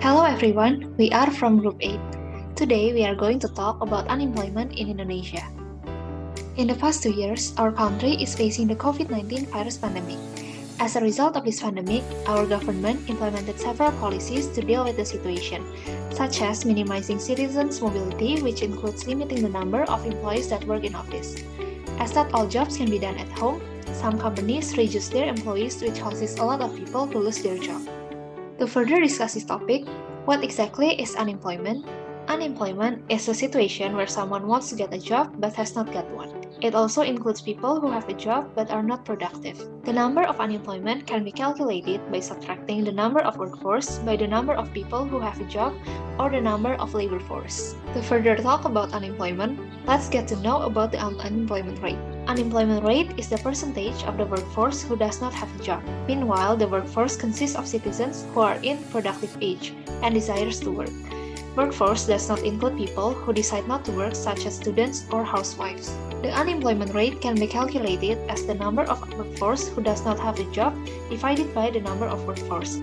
Hello everyone, we are from Group 8. Today we are going to talk about unemployment in Indonesia. In the past 2 years, our country is facing the COVID-19 virus pandemic. As a result of this pandemic, our government implemented several policies to deal with the situation, such as minimizing citizens' mobility, which includes limiting the number of employees that work in office. As not all jobs can be done at home, some companies reduce their employees, which causes a lot of people to lose their job. To further discuss this topic, what exactly is unemployment? Unemployment is a situation where someone wants to get a job but has not got one. It also includes people who have a job but are not productive. The number of unemployment can be calculated by subtracting the number of workforce by the number of people who have a job or the number of labor force. To further talk about unemployment, let's get to know about the unemployment rate. Unemployment rate is the percentage of the workforce who does not have a job. Meanwhile, the workforce consists of citizens who are in productive age and desires to work. Workforce does not include people who decide not to work, such as students or housewives. The unemployment rate can be calculated as the number of workforce who does not have a job divided by the number of workforce.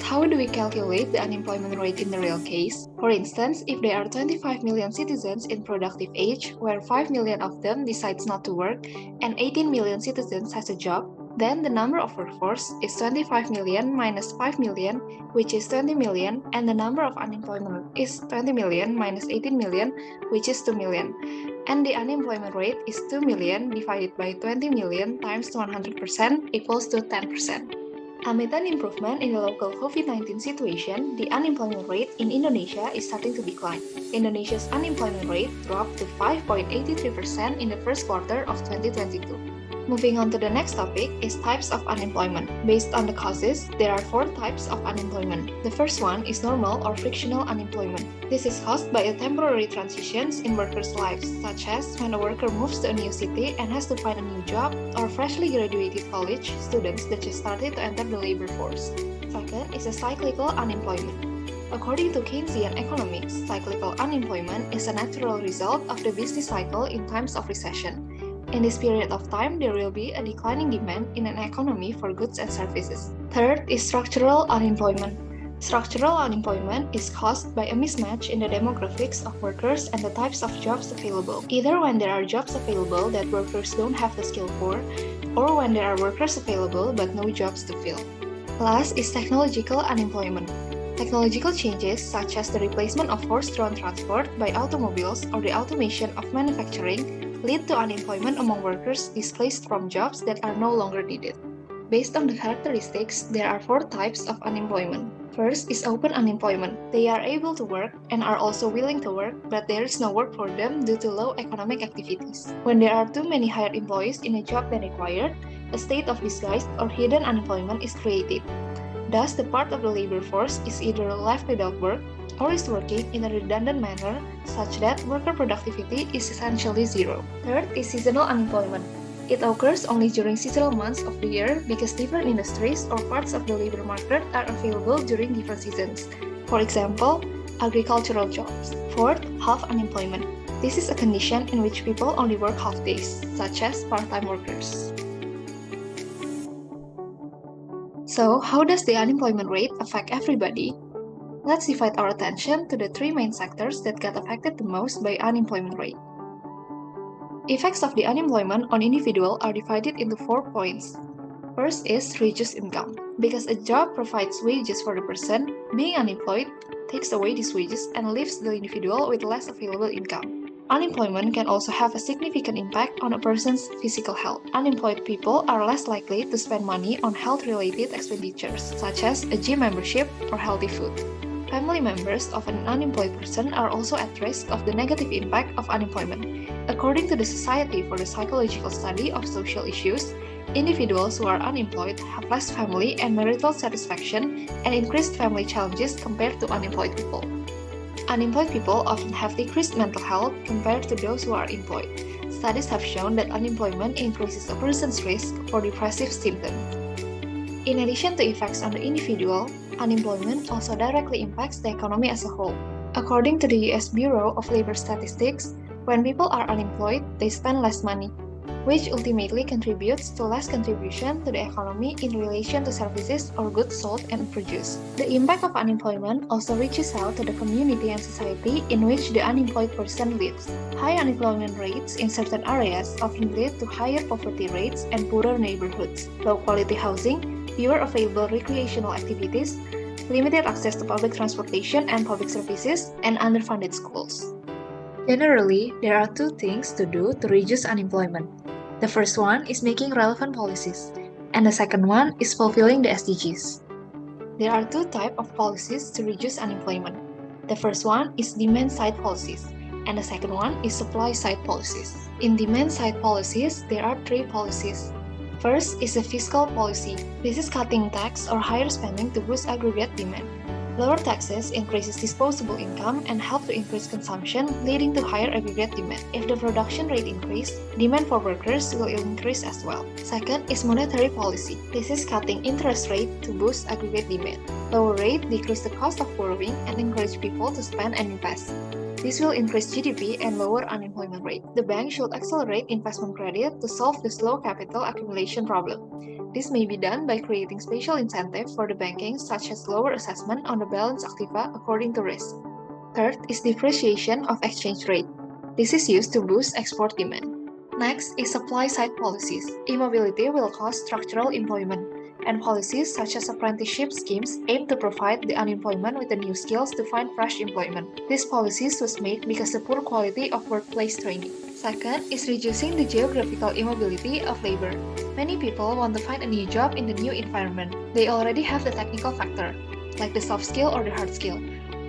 How do we calculate the unemployment rate in the real case? For instance, if there are 25 million citizens in productive age, where 5 million of them decides not to work, and 18 million citizens has a job, then the number of workforce is 25 million minus 5 million, which is 20 million, and the number of unemployment is 20 million minus 18 million, which is 2 million. And the unemployment rate is 2 million divided by 20 million times 100% equals to 10%. Amid an improvement in the local COVID-19 situation, the unemployment rate in Indonesia is starting to decline. Indonesia's unemployment rate dropped to 5.83% in the first quarter of 2022. Moving on to the next topic is types of unemployment. Based on the causes, there are 4 types of unemployment. The first one is normal or frictional unemployment. This is caused by a temporary transitions in workers' lives, such as when a worker moves to a new city and has to find a new job, or freshly graduated college students that just started to enter the labor force. Second is a cyclical unemployment. According to Keynesian economics, cyclical unemployment is a natural result of the business cycle in times of recession. In this period of time, there will be a declining demand in an economy for goods and services. Third is structural unemployment. Structural unemployment is caused by a mismatch in the demographics of workers and the types of jobs available, either when there are jobs available that workers don't have the skill for, or when there are workers available but no jobs to fill. Last is technological unemployment. Technological changes, such as the replacement of horse-drawn transport by automobiles or the automation of manufacturing, lead to unemployment among workers displaced from jobs that are no longer needed. Based on the characteristics, there are 4 types of unemployment. First is open unemployment. They are able to work and are also willing to work, but there is no work for them due to low economic activities. When there are too many hired employees in a job than required, a state of disguised or hidden unemployment is created. Thus, the part of the labor force is either left without work or is working in a redundant manner such that worker productivity is essentially zero. Third is seasonal unemployment. It occurs only during seasonal months of the year because different industries or parts of the labor market are available during different seasons. For example, agricultural jobs. Fourth, half unemployment. This is a condition in which people only work half days, such as part-time workers. So, how does the unemployment rate affect everybody? Let's divide our attention to the 3 main sectors that got affected the most by unemployment rate. Effects of the unemployment on individual are divided into 4 points. First is reduced income. Because a job provides wages for the person, being unemployed takes away these wages and leaves the individual with less available income. Unemployment can also have a significant impact on a person's physical health. Unemployed people are less likely to spend money on health-related expenditures, such as a gym membership or healthy food. Family members of an unemployed person are also at risk of the negative impact of unemployment. According to the Society for the Psychological Study of Social Issues, individuals who are unemployed have less family and marital satisfaction and increased family challenges compared to unemployed people. Unemployed people often have decreased mental health compared to those who are employed. Studies have shown that unemployment increases a person's risk for depressive symptoms. In addition to effects on the individual, unemployment also directly impacts the economy as a whole. According to the US Bureau of Labor Statistics, when people are unemployed, they spend less money. which ultimately contributes to less contribution to the economy in relation to services or goods sold and produced. The impact of unemployment also reaches out to the community and society in which the unemployed person lives. High unemployment rates in certain areas often lead to higher poverty rates and poorer neighborhoods, low quality housing, fewer available recreational activities, limited access to public transportation and public services, and underfunded schools. Generally, there are two things to do to reduce unemployment. The first one is making relevant policies, and the second one is fulfilling the SDGs. There are two types of policies to reduce unemployment. The first one is demand-side policies, and the second one is supply-side policies. In demand-side policies, there are three policies. First is a fiscal policy. This is cutting tax or higher spending to boost aggregate demand. Lower taxes increases disposable income and help to increase consumption, leading to higher aggregate demand. If the production rate increases, demand for workers will increase as well. Second is monetary policy. This is cutting interest rate to boost aggregate demand. Lower rate decrease the cost of borrowing and encourage people to spend and invest. This will increase GDP and lower unemployment rate. The bank should accelerate investment credit to solve the slow capital accumulation problem. This may be done by creating special incentives for the banking, such as lower assessment on the balance activa according to risk. Third is depreciation of exchange rate. This is used to boost export demand. Next is supply-side policies. E-mobility will cause structural employment, and policies such as apprenticeship schemes aim to provide the unemployment with the new skills to find fresh employment. These policies was made because of poor quality of workplace training. Second is reducing the geographical immobility of labor. Many people want to find a new job in the new environment. They already have the technical factor, like the soft skill or the hard skill,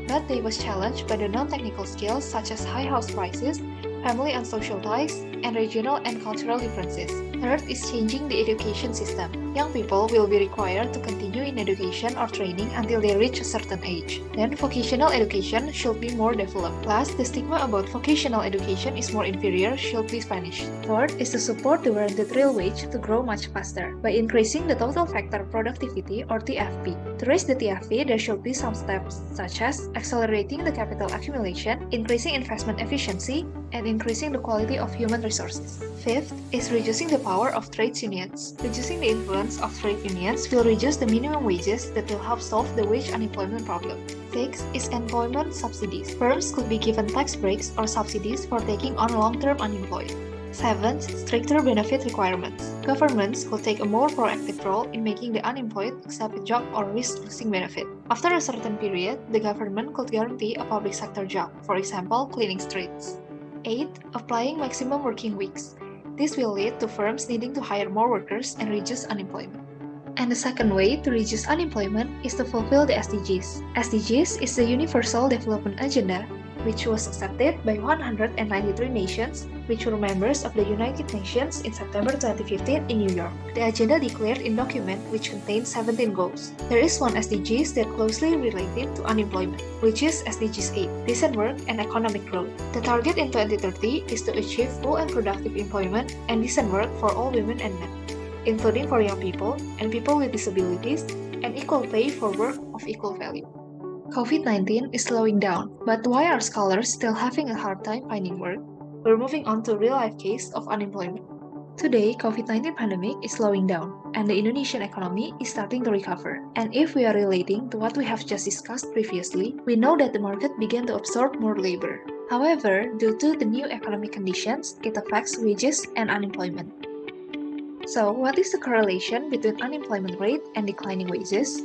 but they was challenged by the non-technical skills such as high house prices, family and social ties, and regional and cultural differences. Third is changing the education system. Young people will be required to continue in education or training until they reach a certain age. Then vocational education should be more developed. Plus, the stigma about vocational education is more inferior should be vanished. Fourth is to support the guaranteed real wage to grow much faster by increasing the total factor productivity or TFP. To raise the TFP, there should be some steps such as accelerating the capital accumulation, increasing investment efficiency, and increasing the quality of human resources. Fifth is reducing the power of trade unions. Reducing the influence of trade unions will reduce the minimum wages that will help solve the wage unemployment problem. Sixth is employment subsidies. Firms could be given tax breaks or subsidies for taking on long-term unemployed. Seventh, stricter benefit requirements. Governments will take a more proactive role in making the unemployed accept a job or risk losing benefit. After a certain period, the government could guarantee a public sector job, for example, cleaning streets. 8. Applying maximum working weeks. This will lead to firms needing to hire more workers and reduce unemployment. And the second way to reduce unemployment is to fulfill the SDGs. SDGs is the Universal Development Agenda, which was accepted by 193 nations, which were members of the United Nations in September 2015 in New York. The agenda declared in document which contains 17 goals. There is one SDGs that closely related to unemployment, which is SDGs 8, decent work and economic growth. The target in 2030 is to achieve full and productive employment and decent work for all women and men, including for young people and people with disabilities, and equal pay for work of equal value. COVID-19 is slowing down, but why are scholars still having a hard time finding work? We're moving on to a real-life case of unemployment. Today, COVID-19 pandemic is slowing down, and the Indonesian economy is starting to recover. And if we are relating to what we have just discussed previously, we know that the market began to absorb more labor. However, due to the new economic conditions, it affects wages and unemployment. So, what is the correlation between unemployment rate and declining wages?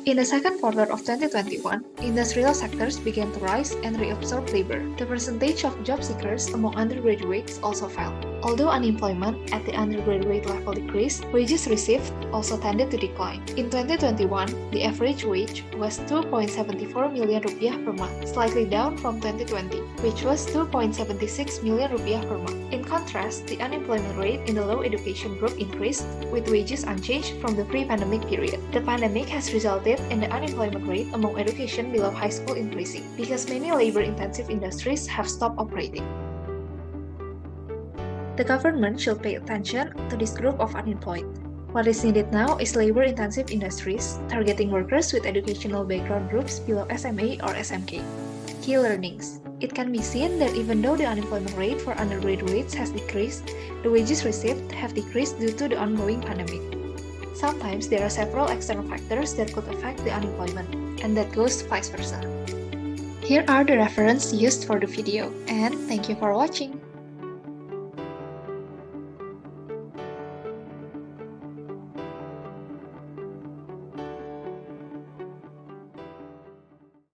In the second quarter of 2021, industrial sectors began to rise and reabsorb labor. The percentage of job seekers among undergraduates also fell. Although unemployment at the undergraduate level decreased, wages received also tended to decline. In 2021, the average wage was 2.74 million rupiah per month, slightly down from 2020, which was 2.76 million rupiah per month. In contrast, the unemployment rate in the low education group increased, with wages unchanged from the pre-pandemic period. The pandemic has resulted in the unemployment rate among education below high school increasing, because many labor-intensive industries have stopped operating. The government should pay attention to this group of unemployed. What is needed now is labor-intensive industries, targeting workers with educational background groups below SMA or SMK. Key learnings. It can be seen that even though the unemployment rate for undergraduates has decreased, the wages received have decreased due to the ongoing pandemic. Sometimes there are several external factors that could affect the unemployment, and that goes vice versa. Here are the references used for the video, and thank you for watching.